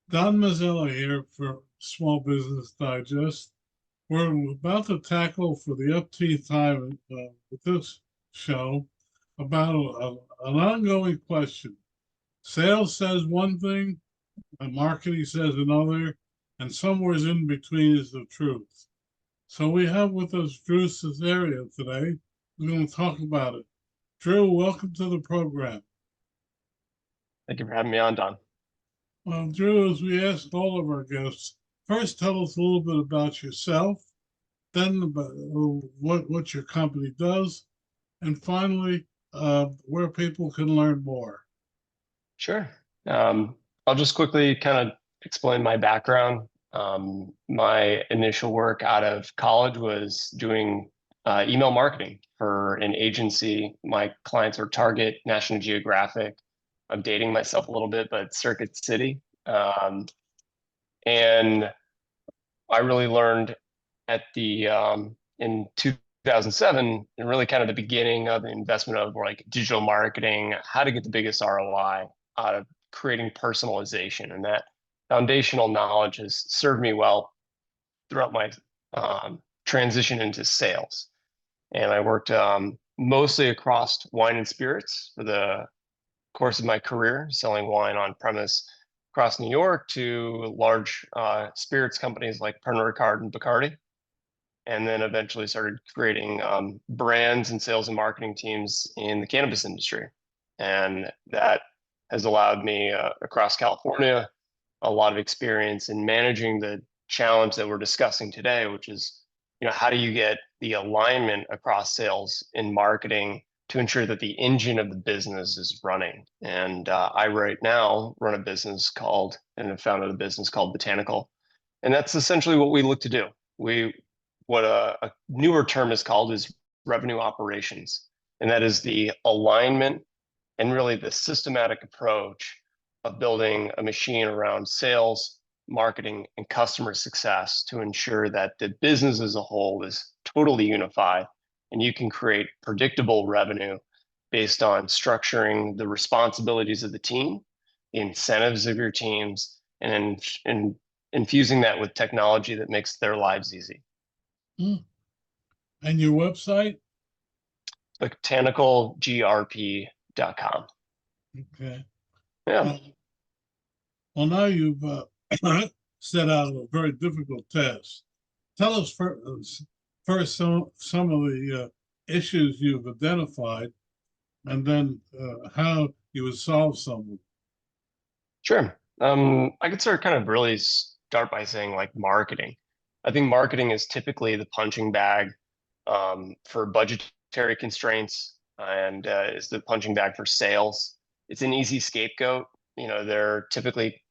Don Mazzella here for Small Business Digest. We're about to tackle for the upteenth time with this show about an ongoing question. Sales says one thing, and marketing says another, and somewhere in between is the truth. So we have with us Drew Cesario today. We're going to talk about it. Drew, welcome to the program. Thank you for having me on, Don. Well, Drew, as we ask all of our guests, first tell us a little bit about yourself, then about what your company does, and finally, where people can learn more. Sure. I'll just quickly kind of explain my background. My initial work out of college was doing email marketing for an agency. My clients were Target, National Geographic. I'm dating myself a little bit, but Circuit City. And I really learned at the in 2007, and really kind of the beginning of the investment of like digital marketing, how to get the biggest ROI out of creating personalization. And that foundational knowledge has served me well throughout my transition into sales. And I worked mostly across wine and spirits for the course of my career, selling wine on premise across New York to large spirits companies like Pernod Ricard and Bacardi, and then eventually started creating brands and sales and marketing teams in the cannabis industry. And that has allowed me across California a lot of experience in managing the challenge that we're discussing today, which is, how do you get the alignment across sales and marketing to ensure that the engine of the business is running. And I right now run a business called, and have founded a business called Botanical. And that's essentially what we look to do. What a newer term is called is revenue operations. And that is the alignment and really the systematic approach of building a machine around sales, marketing, and customer success to ensure that the business as a whole is totally unified and you can create predictable revenue based on structuring the responsibilities of the team, the incentives of your teams, and infusing that with technology that makes their lives easy. And your website? botanicalgrp.com. Okay. Yeah. Well, now you've set out a very difficult task. Tell us first some of the issues you've identified, and then how you would solve some of them. Sure. I could kind of really start by saying like marketing. I think marketing is typically the punching bag for budgetary constraints and is the punching bag for sales. It's an easy scapegoat. They're typically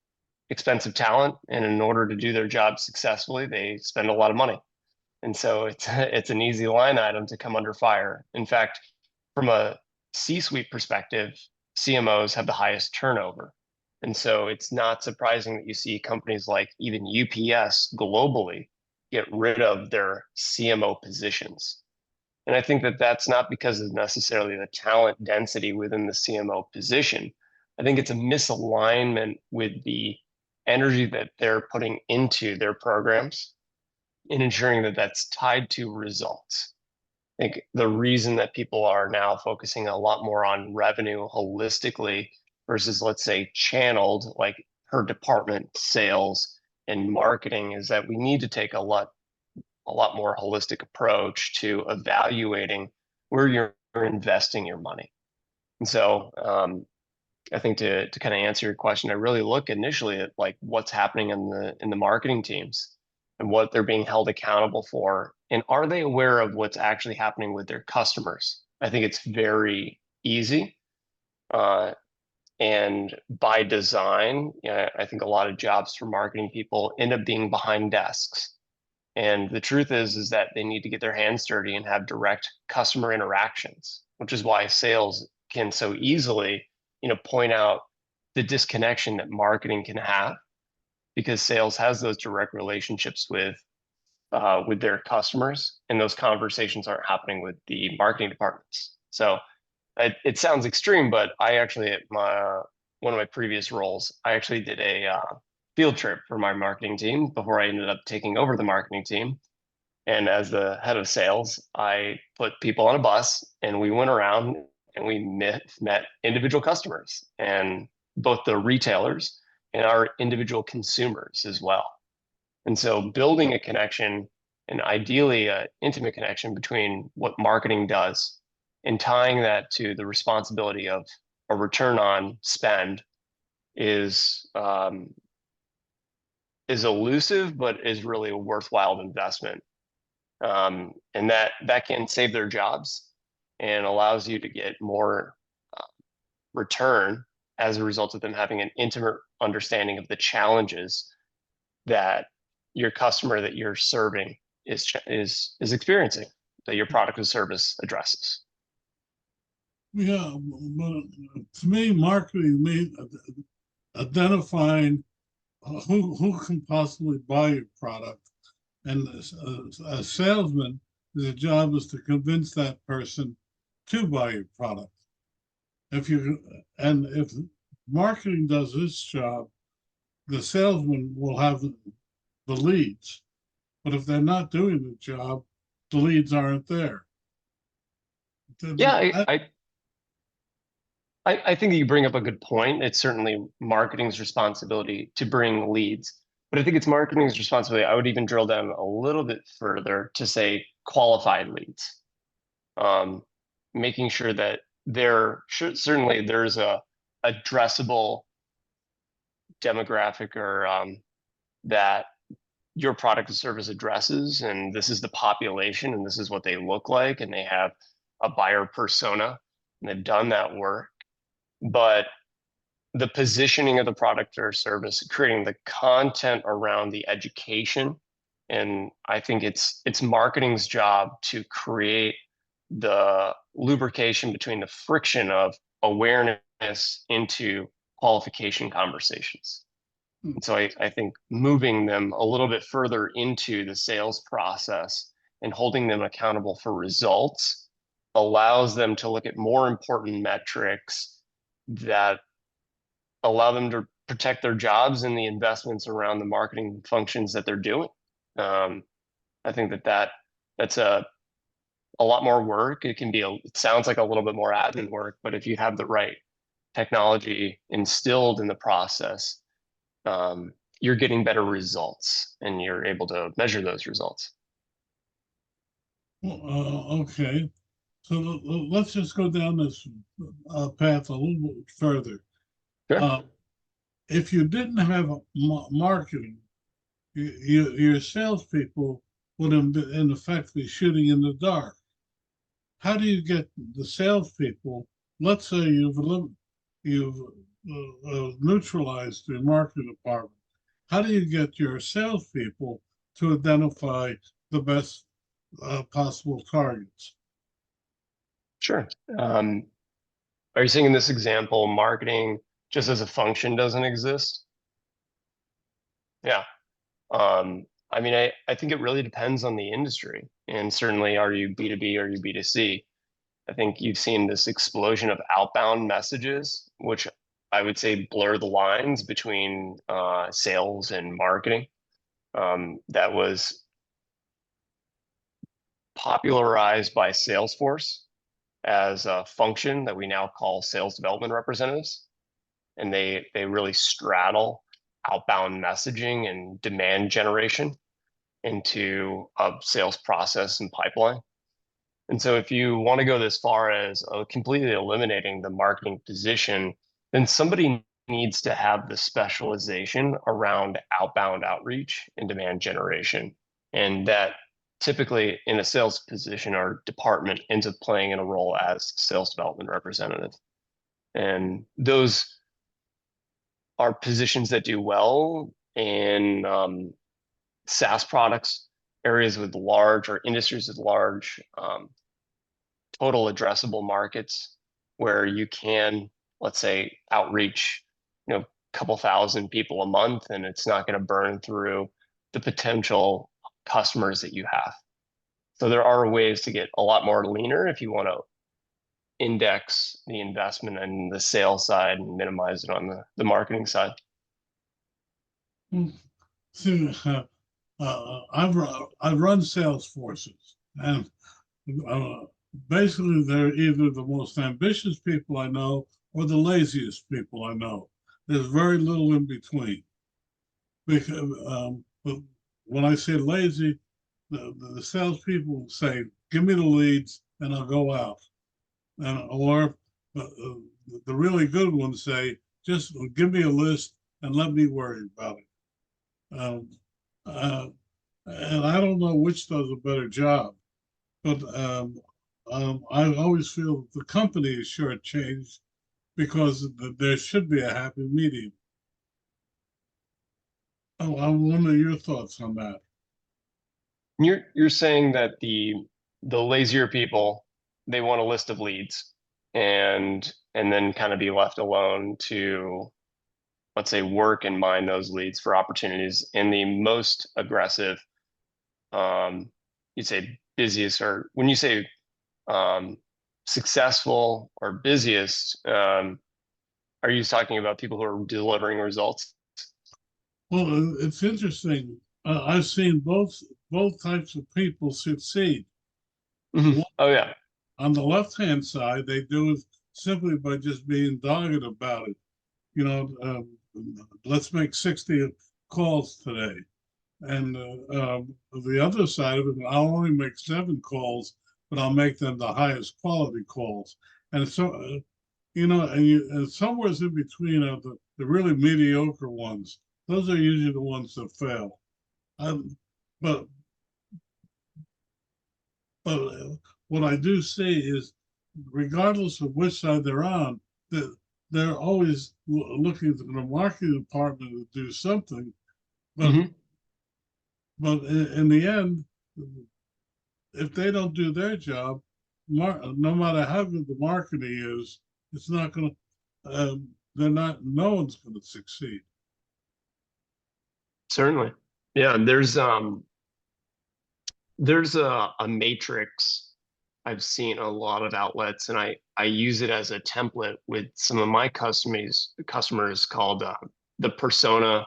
expensive talent, and in order to do their job successfully, they spend a lot of money. And so it's an easy line item to come under fire. In fact, from a C-suite perspective, CMOs have the highest turnover. And so it's not surprising that you see companies like even UPS globally get rid of their CMO positions. And I think that that's not because of necessarily the talent density within the CMO position. I think it's a misalignment with the energy that they're putting into their programs in ensuring that that's tied to results. I think the reason that people are now focusing a lot more on revenue holistically versus, let's say, channeled, like per department sales and marketing, is that we need to take a lot more holistic approach to evaluating where you're investing your money. And so I think to kind of answer your question, I really look initially at like what's happening in the marketing teams and what they're being held accountable for, and are they aware of what's actually happening with their customers? I think it's very easy. And by design, I think a lot of jobs for marketing people end up being behind desks. And the truth is that they need to get their hands dirty and have direct customer interactions, which is why sales can so easily, point out the disconnection that marketing can have, because sales has those direct relationships with their customers, and those conversations aren't happening with the marketing departments. So it sounds extreme, but I actually, at one of my previous roles, I actually did a field trip for my marketing team before I ended up taking over the marketing team. And as the head of sales, I put people on a bus and we went around and we met individual customers and both the retailers and our individual consumers as well. And so building a connection and ideally an intimate connection between what marketing does and tying that to the responsibility of a return on spend is is elusive, but is really a worthwhile investment. And that can save their jobs and allows you to get more uh, return as a result of them having an intimate understanding of the challenges that your customer that you're serving is experiencing, that your product or service addresses. Yeah, but to me, marketing means identifying who can possibly buy your product, and a salesman, his job is to convince that person to buy your product. If marketing does its job, the salesman will have the leads. But if they're not doing the job, the leads aren't there. Yeah, That, I think that you bring up a good point. It's certainly marketing's responsibility to bring leads, but I think it's marketing's responsibility. I would even drill down a little bit further to say qualified leads, um, making sure that certainly there's a addressable demographic or that your product or service addresses, and this is the population, and this is what they look like, and they have a buyer persona, and they've done that work. But the positioning of the product or service, creating the content around the education, and I think it's marketing's job to create the lubrication between the friction of awareness into qualification conversations. And so I think moving them a little bit further into the sales process and holding them accountable for results allows them to look at more important metrics that allow them to protect their jobs and the investments around the marketing functions that they're doing. Um, I think that's a lot more work. It sounds like a little bit more admin work, but if you have the right technology instilled in the process, you're getting better results and you're able to measure those results. okay. So let's just go down this path a little bit further. Sure. Uh, if you didn't have marketing, your salespeople would have been in effect be shooting in the dark. How do you get the salespeople? Let's say you've neutralized your marketing department. How do you get your salespeople to identify the best possible targets? Sure. Are you saying in this example, marketing just as a function doesn't exist? Yeah. I mean, I think it really depends on the industry. And certainly, are you B2B or are you B2C? I think you've seen this explosion of outbound messages, which I would say blur the lines between sales and marketing. That was popularized by Salesforce as a function that we now call sales development representatives. And they really straddle outbound messaging and demand generation into a sales process and pipeline. And so if you want to go this far as completely eliminating the marketing position, then somebody needs to have the specialization around outbound outreach and demand generation. And that typically in a sales position or department ends up playing in a role as sales development representative. And those are positions that do well in SaaS products, areas with large or industries with large total addressable markets where you can, let's say, outreach, a couple thousand people a month, and it's not going to burn through the potential customers that you have. So there are ways to get a lot more leaner if you want to index the investment in the sales side and minimize it on the marketing side. Hmm. See, I've run sales forces, and uh, basically they're either the most ambitious people I know or the laziest people I know. There's very little in between. Because but when I say lazy, the salespeople say, "Give me the leads, and I'll go out." And or the really good ones say, "Just give me a list and let me worry about it." Uh, and I don't know which does a better job, but I always feel that the company is shortchanged because there should be a happy medium. Oh, I wonder your thoughts on that. You're saying that the lazier people, they want a list of leads and then kind of be left alone to, let's say, work and mine those leads for opportunities. And the most aggressive, um, you'd say busiest, or when you say um, successful or busiest, are you talking about people who are delivering results? Well, it's interesting. I've seen both types of people succeed. Mhm. One, Oh yeah. on the left hand side, they do it simply by just being dogged about it. You know, let's make 60 calls today. And the other side of it, I'll only make 7 calls, but I'll make them the highest quality calls. And so, and somewhere in between are the really mediocre ones. Those are usually the ones that fail. Um, but but what I do see is, regardless of which side they're on, that they're always looking to the marketing department to do something. But Hmm. in the end, if they don't do their job, no matter how good the marketing is, it's not going to. They're not. No one's going to succeed. Certainly. Yeah, there's a matrix I've seen a lot of outlets, and I use it as a template with some of my customers called the persona,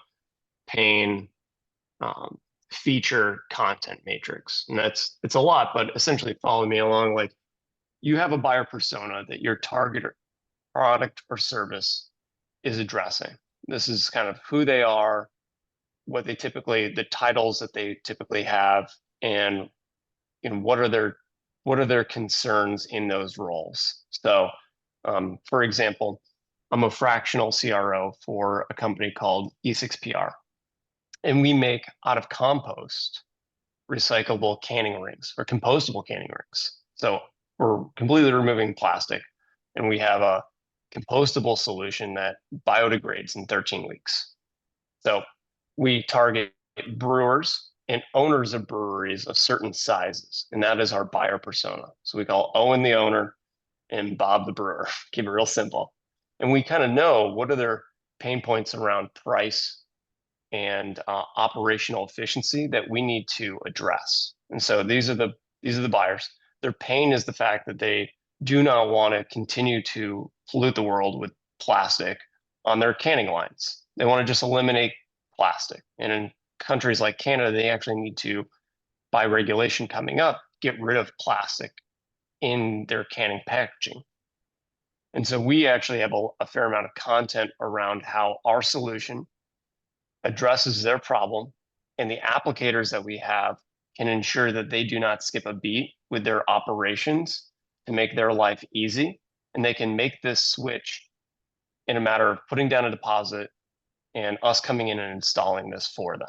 pain, um, feature, content matrix. And it's a lot, but essentially follow me along. Like, you have a buyer persona that your target product or service is addressing. This is kind of who they are, what they typically, the titles that they typically have, and what are their concerns in those roles. So, for example, I'm a fractional CRO for a company called E6PR, and we make out of compost recyclable canning rings or compostable canning rings. So we're completely removing plastic, and we have a compostable solution that biodegrades in 13 weeks. So we target brewers and owners of breweries of certain sizes, and that is our buyer persona. So we call Owen the owner and Bob the brewer. Keep it real simple. And we kind of know what are their pain points around price and operational efficiency that we need to address. And so these are the buyers. Their pain is the fact that they do not want to continue to pollute the world with plastic on their canning lines. They want to just eliminate plastic. And in countries like Canada, they actually need to, by regulation coming up, get rid of plastic in their canning packaging. And so we actually have a fair amount of content around how our solution addresses their problem, and the applicators that we have can ensure that they do not skip a beat with their operations to make their life easy. And they can make this switch in a matter of putting down a deposit and us coming in and installing this for them.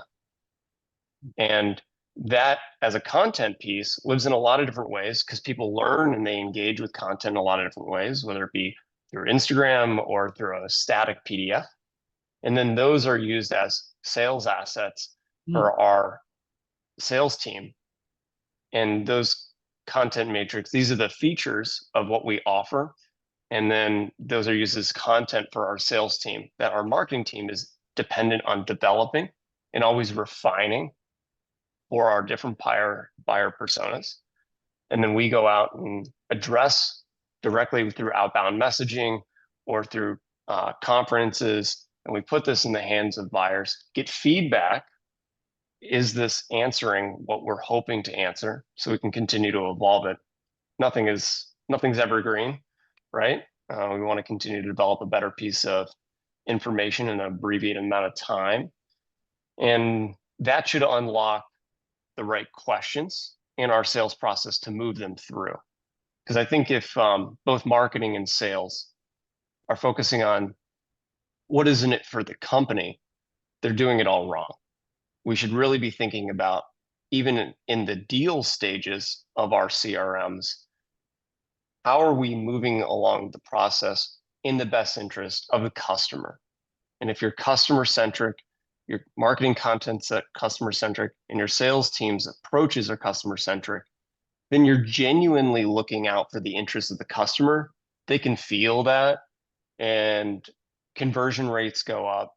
And that, as a content piece, lives in a lot of different ways because people learn and they engage with content in a lot of different ways, whether it be through Instagram or through a static PDF. And then those are used as sales assets Hmm. for our sales team. And those content matrix, these are the features of what we offer. And then those are used as content for our sales team that our marketing team is dependent on developing and always refining for our different buyer personas. And then we go out and address directly through outbound messaging or through conferences and we put this in the hands of buyers, get feedback. Is this answering what we're hoping to answer, so we can continue to evolve it? Nothing's evergreen, right? We want to continue to develop a better piece of information in an abbreviated amount of time, and that should unlock the right questions in our sales process to move them through. Because I think if both marketing and sales are focusing on what is in it for the company, they're doing it all wrong. We should really be thinking about, even in the deal stages of our CRMs, how are we moving along the process in the best interest of the customer? And if you're customer centric, your marketing content's customer centric, and your sales team's approaches are customer centric, then you're genuinely looking out for the interests of the customer. They can feel that, and conversion rates go up.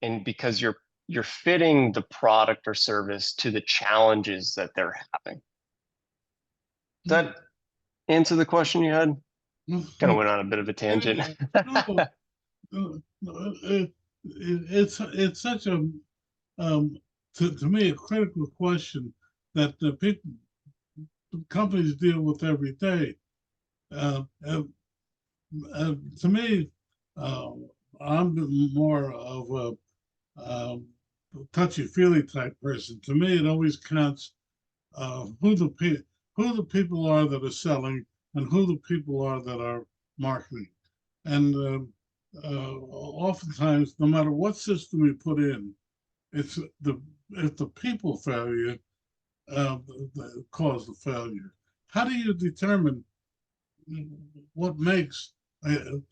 And because you're fitting the product or service to the challenges that they're having. Does that answer the question you had? Kind of went on a bit of a tangent. No, it's such a to me a critical question that the people companies deal with every day. To me, I'm more of a touchy-feely type person. To me, it always counts who the people are that are selling and who the people are that are marketing. And oftentimes, no matter what system we put in, it's if the people failure that cause the failure. How do you determine what makes?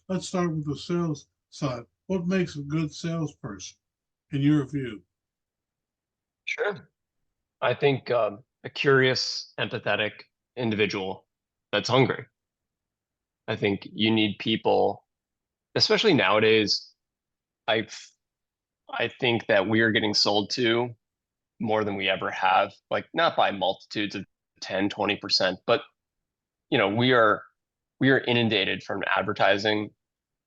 Let's start with the sales side. What makes a good salesperson, in your view? Sure. I think a curious, empathetic individual that's hungry. I think you need people, especially nowadays. I I think that we are getting sold to more than we ever have, like not by multitudes of 10, 20%, but we are inundated from advertising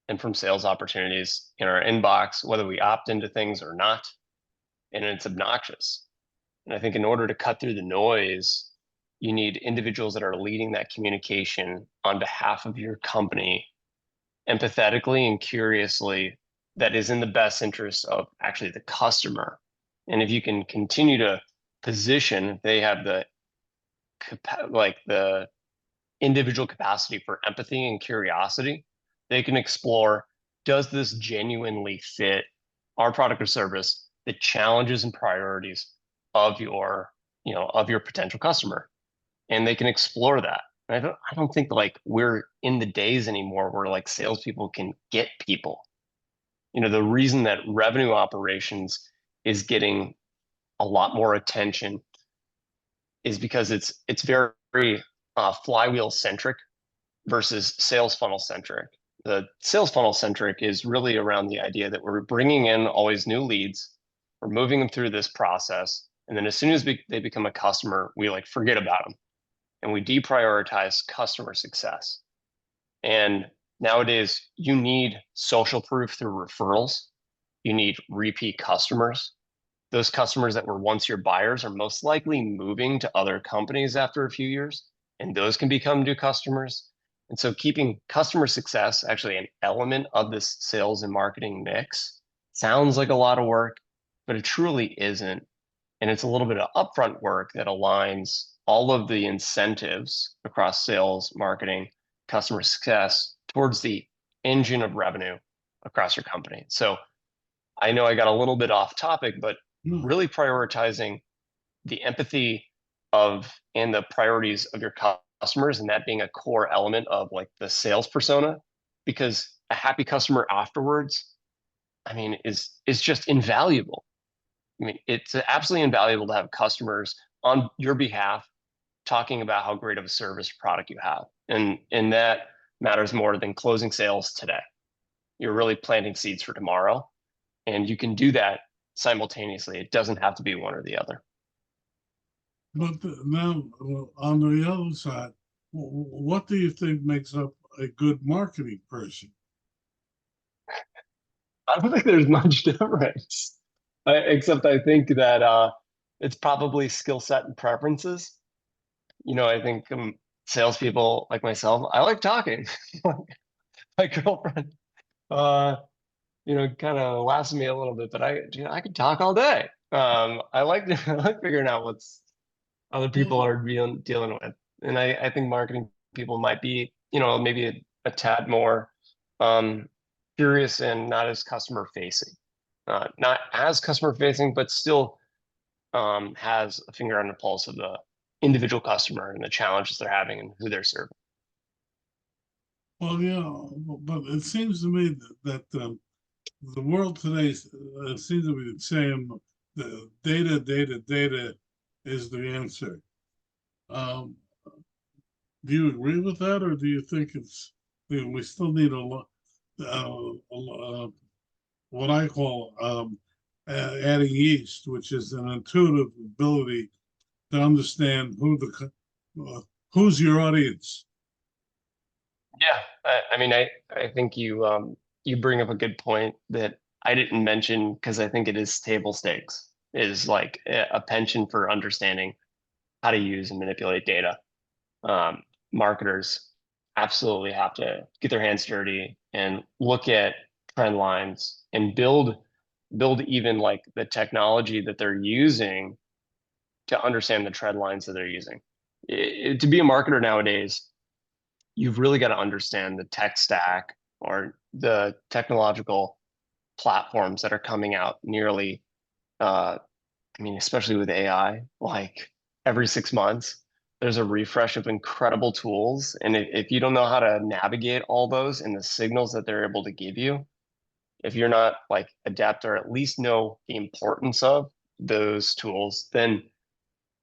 and from sales opportunities in our inbox, whether we opt into things or not, and it's obnoxious. And I think in order to cut through the noise, you need individuals that are leading that communication on behalf of your company empathetically and curiously, that is in the best interest of actually the customer. And if you can continue to position, they have the the individual capacity for empathy and curiosity, they can explore, does this genuinely fit our product or service, the challenges and priorities of your potential customer? And they can explore that. And I don't think like we're in the days anymore where like salespeople can get people. The reason that revenue operations is getting a lot more attention is because it's very flywheel centric versus sales funnel centric. The sales funnel centric is really around the idea that we're bringing in always new leads, we're moving them through this process, and then as soon as they become a customer, we like forget about them and we deprioritize customer success. And nowadays, you need social proof through referrals. You need repeat customers. Those customers that were once your buyers are most likely moving to other companies after a few years, and those can become new customers. And so keeping customer success actually an element of this sales and marketing mix sounds like a lot of work, but it truly isn't. And it's a little bit of upfront work that aligns all of the incentives across sales, marketing, customer success towards the engine of revenue across your company. So I know I got a little bit off topic, but really prioritizing the empathy of and the priorities of your customers, and that being a core element of like the sales persona, because a happy customer afterwards, I mean, is just invaluable. I mean, it's absolutely invaluable to have customers on your behalf talking about how great of a service product you have. And that matters more than closing sales today. You're really planting seeds for tomorrow. And you can do that simultaneously. It doesn't have to be one or the other. But now, on the other side, what do you think makes up a good marketing person? I don't think there's much difference. Except I think that it's probably skill set and preferences. I think salespeople like myself, I like talking. My girlfriend, uh, kind of laughs at me a little bit, but I could talk all day. I like I like figuring out what's other people Well, are dealing with, and I think marketing people might be, maybe a tad more um, curious and not as customer facing, not as customer facing, but still has a finger on the pulse of the individual customer and the challenges they're having and who they're serving. well, yeah, but it seems to me that the world today seems to be saying the data is the answer. Um, do you agree with that, or do you think we still need a lot, what I call adding yeast, which is an intuitive ability to understand who's your audience? Yeah, I mean, I think you bring up a good point that I didn't mention because I think it is table stakes, is like a penchant for understanding how to use and manipulate data. Um, Marketers absolutely have to get their hands dirty and look at trend lines and build even like the technology that they're using to understand the trend lines that they're using. To be a marketer nowadays, you've really got to understand the tech stack or the technological platforms that are coming out nearly, I mean, especially with AI, like every 6 months, there's a refresh of incredible tools. And if you don't know how to navigate all those and the signals that they're able to give you, if you're not like adept or at least know the importance of those tools, then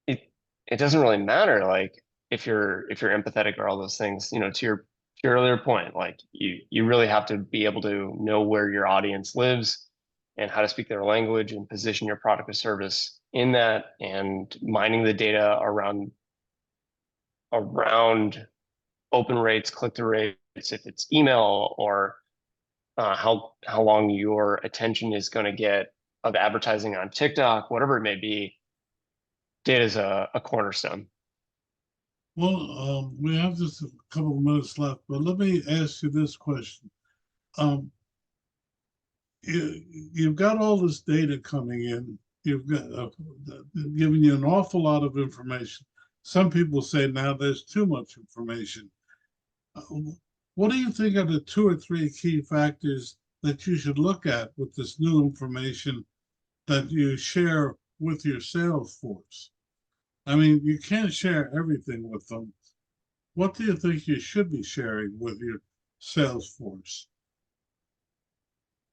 it it doesn't really matter like if you're empathetic or all those things, to your earlier point, like you really have to be able to know where your audience lives and how to speak their language and position your product or service in that, and mining the data around open rates, click-through rates, if it's email, or how long your attention is going to get of advertising on TikTok, whatever it may be. Data is a cornerstone. Well, we have just a couple of minutes left, but let me ask you this question. Um, you've got all this data coming in. You've got giving you an awful lot of information. Some people say now there's too much information. Uh, what do you think are the two or three key factors that you should look at with this new information that you share with your sales force? I mean, you can't share everything with them. What do you think you should be sharing with your sales force?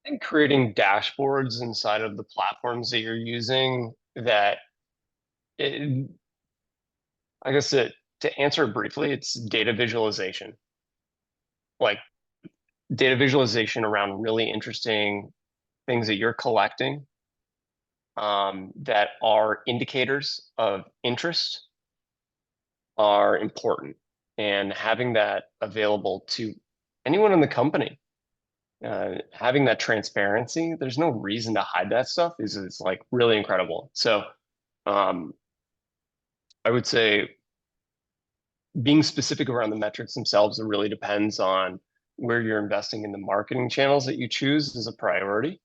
And creating dashboards inside of the platforms that you're using that it, I guess to answer it briefly, it's data visualization. Like data visualization around really interesting things that you're collecting, that are indicators of interest, are important. And having that available to anyone in the company, having that transparency, there's no reason to hide that stuff, is like really incredible. So um, I would say being specific around the metrics themselves, it really depends on where you're investing in the marketing channels that you choose as a priority.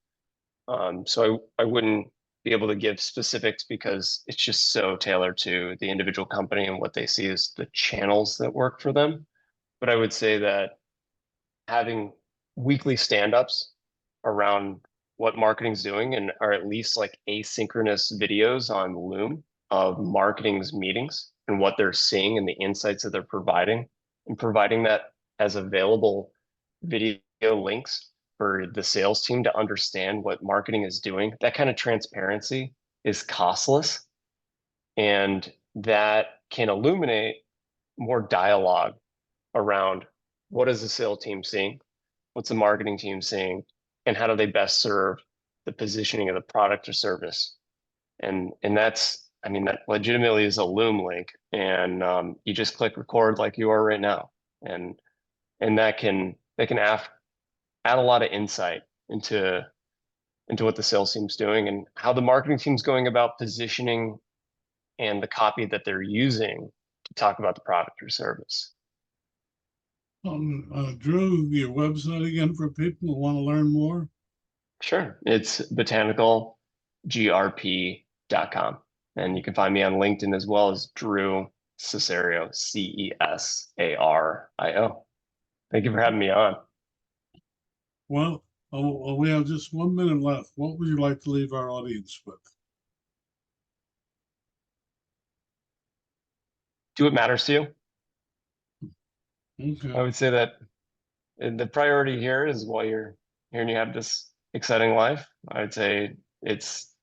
So I wouldn't be able to give specifics because it's just so tailored to the individual company and what they see as the channels that work for them. But I would say that having weekly stand-ups around what marketing's doing, and are at least like asynchronous videos on Loom of marketing's meetings and what they're seeing and the insights that they're providing, and providing that as available video links for the sales team to understand what marketing is doing. That kind of transparency is costless, and that can illuminate more dialogue around what is the sales team seeing, what's the marketing team seeing, and how do they best serve the positioning of the product or service. And that's, I mean, that legitimately is a Loom link, and you just click record like you are right now, and that can add a lot of insight into into what the sales team's doing and how the marketing team's going about positioning and the copy that they're using to talk about the product or service. Drew, your website again for people who want to learn more? Sure. It's botanicalgrp.com. And you can find me on LinkedIn as well as Drew Cesario, Cesario. Thank you for having me on. Well, we have just 1 minute left. What would you like to leave our audience with? Do what matters to you. Okay. I would say that the priority here is while you're here and you have this exciting life, I would say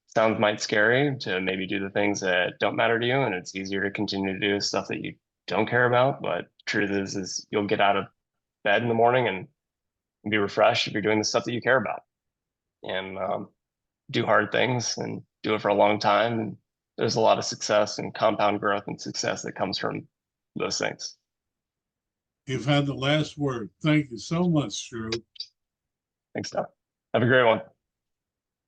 sounds might scary to maybe do the things that don't matter to you, and it's easier to continue to do stuff that you don't care about. But truth is you'll get out of bed in the morning and be refreshed if you're doing the stuff that you care about, and do hard things and do it for a long time. And there's a lot of success and compound growth and success that comes from those things. You've had the last word. Thank you so much, Drew. Thanks, Doc. Have a great one.